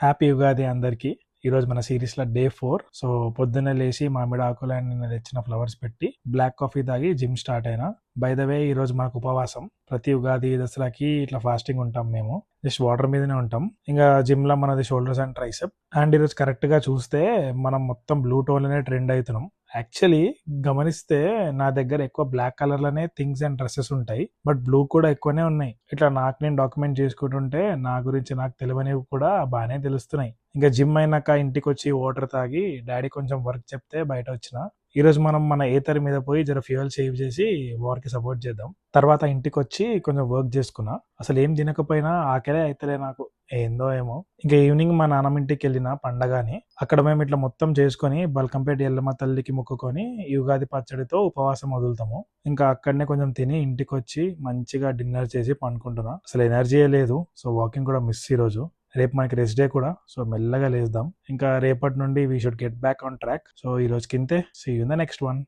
Happy Ugadi అందరికి. ఈరోజు మన సిరీస్ లో డే 4. సో పొద్దున్నే లేచి మామిడి ఆకులు అండ్ నిన్న తెచ్చిన ఫ్లవర్స్ పెట్టి బ్లాక్ కాఫీ తాగి జిమ్ స్టార్ట్ అయినా. బై ద వే ఈ రోజు మనకు ఉపవాసం. ప్రతి ఉగాది దసరాకి ఇట్లా ఫాస్టింగ్ ఉంటాం మేము. జస్ట్ వాటర్ మీదనే ఉంటాం. ఇంకా జిమ్ లో మనది షోల్డర్స్ అండ్ ట్రైసెప్. అండ్ ఈరోజు కరెక్ట్ గా చూస్తే మనం మొత్తం బ్లూ టోన్ లోనే ట్రెండ్ అవుతున్నాం. యాక్చువల్లీ గమనిస్తే నా దగ్గర ఎక్కువ బ్లాక్ కలర్ లోనే థింగ్స్ అండ్ డ్రెస్సెస్ ఉంటాయి, బట్ బ్లూ కూడా ఎక్కువనే ఉన్నాయి. ఇట్లా నాకు నేను డాక్యుమెంట్ చేసుకుంటుంటే నా గురించి నాకు తెలియనివి కూడా బాగానే తెలుస్తున్నాయి. ఇంకా జిమ్ అయినాక ఇంటికి వచ్చి వాటర్ తాగి డాడీ కొంచెం వర్క్ చెప్తే బయట వచ్చిన. ఈ రోజు మనం మన ఏతర్ మీద పోయి జర ఫ్యూయల్ సేవ్ చేసి వార్ కి సపోర్ట్ చేద్దాం. తర్వాత ఇంటికి వచ్చి కొంచెం వర్క్ చేసుకున్నా. అసలు ఏం తినకపోయినా ఆకలే అయితలే నాకు, ఏందో ఏమో. ఇంకా ఈవినింగ్ మా నాన్నమ్మ ఇంటికి వెళ్ళిన పండగని. అక్కడ మేము ఇట్లా మొత్తం చేసుకొని బల్కంపేట ఎల్లమ్మ తల్లికి మొక్కుకొని ఈ ఉగాది పచ్చడితో ఉపవాసం వదులుతాము. ఇంకా అక్కడనే కొంచెం తిని ఇంటికి వచ్చి మంచిగా డిన్నర్ చేసి పండుకుంటున్నా. అసలు ఎనర్జీయే లేదు. సో వాకింగ్ కూడా మిస్ ఈ రోజు. రేపు మనకి రెస్ట్ డే కూడా, సో మెల్లగా లేద్దాం. ఇంకా రేపటి నుండి we should get back on track. So ఈ రోజు కింతే. See you in the next one.